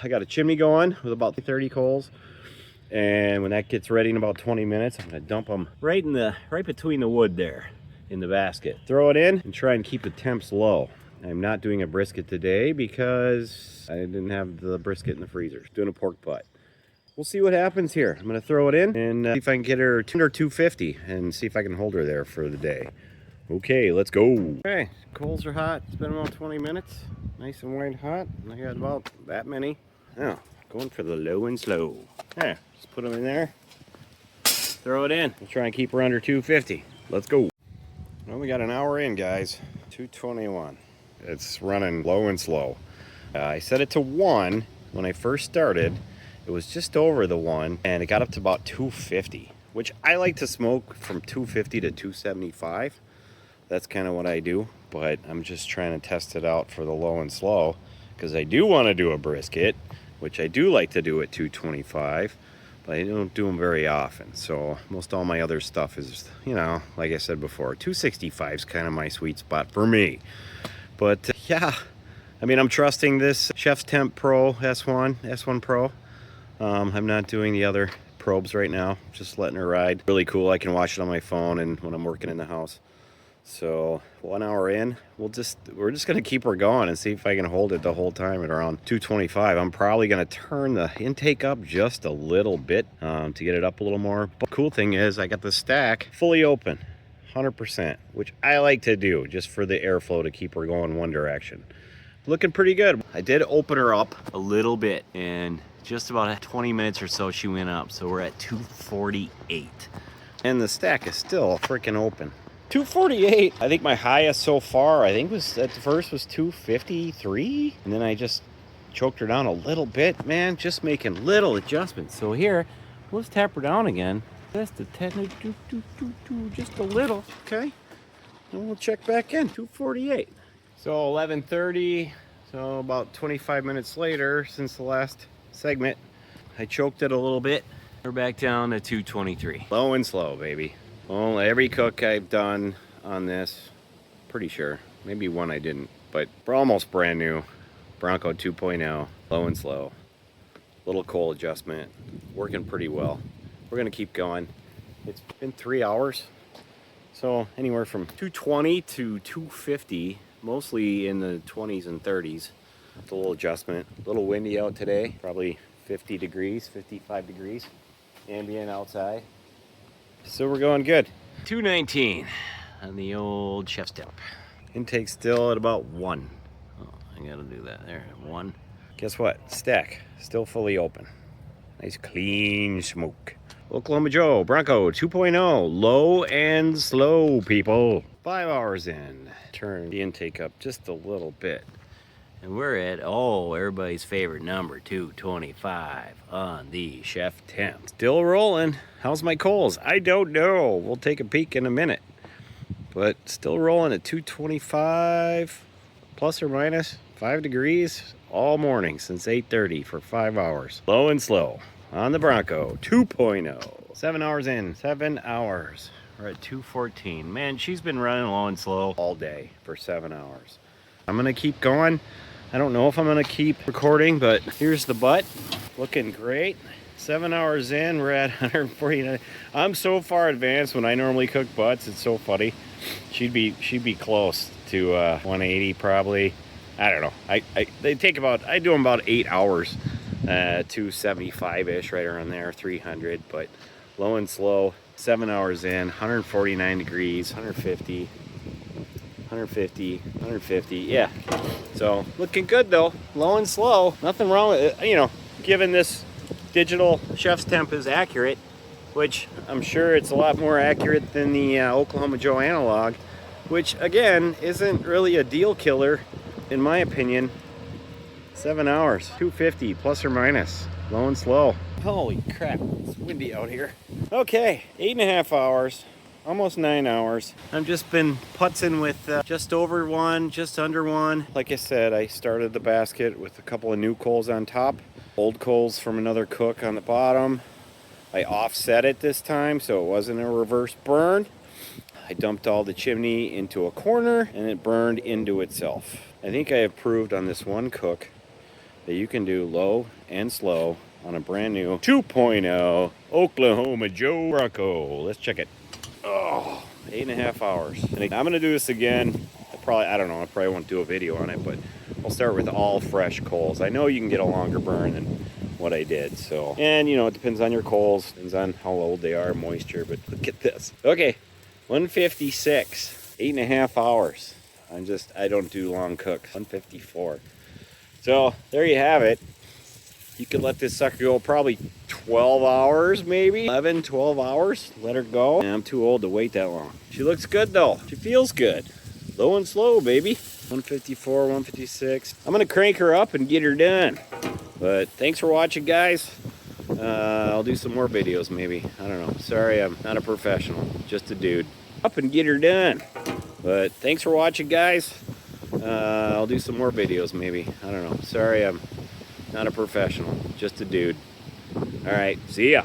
I got a chimney going with about 30 coals. And when that gets ready in about 20 minutes, I'm gonna dump them right between the wood there in the basket. Throw it in and try and keep the temps low. I'm not doing a brisket today because I didn't have the brisket in the freezer. Doing a pork butt. We'll see what happens here. I'm gonna throw it in and see if I can get her under 250 and see if I can hold her there for the day. Okay, let's go. Okay, coals are hot. It's been about 20 minutes. Nice and white hot. I got about that many. Now, going for the low and slow. Yeah, just put them in there. Throw it in. We'll try and keep her under 250. Let's go. Well, we got an hour in, guys. 221. It's running low and slow. I set it to 1 when I first started. It was just over the 1, and it got up to about 250, which I like to smoke from 250 to 275. That's kind of what I do, but I'm just trying to test it out for the low and slow because I do want to do a brisket, which I do like to do at 225, but I don't do them very often. So most all my other stuff is, you know, like I said before, 265 is kind of my sweet spot for me. But yeah, I mean, I'm trusting this Chef's Temp Pro S1 Pro. I'm not doing the other probes right now, just letting her ride. Really cool. I can watch it on my phone and when I'm working in the house. So 1 hour in, we're just gonna keep her going and see if I can hold it the whole time at around 225. I'm probably gonna turn the intake up just a little bit to get it up a little more. But the cool thing is I got the stack fully open, 100%, which I like to do just for the airflow to keep her going one direction. Looking pretty good. I did open her up a little bit and just about 20 minutes or so she went up. So we're at 248 and the stack is still freaking open. 248. I think my highest so far, I think was at the first was 253. And then I just choked her down a little bit, man, just making little adjustments. So here, let's tap her down again. Just a 10, just a little, okay? And we'll check back in, 248. So 11:30, so about 25 minutes later since the last segment, I choked it a little bit. We're back down to 223. Low and slow, baby. Well, every cook I've done on this, pretty sure, maybe one I didn't, but we're almost brand new. Bronco 2.0, low and slow. Little coal adjustment, working pretty well. We're gonna keep going. It's been 3 hours. So anywhere from 220 to 250, mostly in the 20s and 30s. It's a little adjustment. A little windy out today, probably 50 degrees, 55 degrees. Ambient outside. So we're going good. 219 on the old Chef's Temp. Intake still at about 1. Oh, I gotta do that there, 1. Guess what? Stack still fully open. Nice clean smoke. Oklahoma Joe Bronco 2.0, low and slow, people. 5 hours in. Turn the intake up just a little bit. And we're at, everybody's favorite number, 225 on the Chef Temp. Still rolling. How's my coals? I don't know. We'll take a peek in a minute. But still rolling at 225, plus or minus 5 degrees all morning since 8:30 for 5 hours. Low and slow on the Bronco 2.0. 7 hours in, 7 hours. We're at 214. Man, she's been running low and slow all day for 7 hours. I'm gonna keep going. I don't know if I'm gonna keep recording, but here's the butt. Looking great. 7 hours in, we're at 149. I'm so far advanced when I normally cook butts. It's so funny. She'd be close to 180 probably. I don't know. I do them about 8 hours, 275-ish, right around there, 300. But low and slow. 7 hours in, 149 degrees, 150. 150, yeah. So looking good though, low and slow. Nothing wrong with it, you know, given this digital Chef's Temp is accurate, which I'm sure it's a lot more accurate than the Oklahoma Joe analog, which again isn't really a deal killer in my opinion. 7 hours, 250 plus or minus, low and slow. Holy crap, it's windy out here. Okay, 8.5 hours. Almost 9 hours. I've just been putzing with just over 1, just under 1. Like I said, I started the basket with a couple of new coals on top, old coals from another cook on the bottom. I offset it this time so it wasn't a reverse burn. I dumped all the chimney into a corner and it burned into itself. I think I have proved on this one cook that you can do low and slow on a brand new 2.0 Oklahoma Joe Bronco. Let's check it. Oh, 8.5 hours. And I'm gonna do this again. I don't know, I probably won't do a video on it, but I'll start with all fresh coals. I know you can get a longer burn than what I did, so. And you know, it depends on your coals, depends on how old they are, moisture, but look at this. Okay, 156, 8.5 hours. I don't do long cooks. 154. So there you have it. You could let this sucker go probably 12 hours, maybe 11, 12 hours. Let her go. I'm too old to wait that long. She looks good though. She feels good. Low and slow, baby. 154, 156. I'm gonna crank her up and get her done. But thanks for watching, guys. I'll do some more videos maybe. I don't know. Sorry, I'm not a professional. Just a dude. Up and get her done. But thanks for watching, guys. I'll do some more videos maybe. I don't know. Sorry, I'm not a professional. Just a dude. All right. See ya.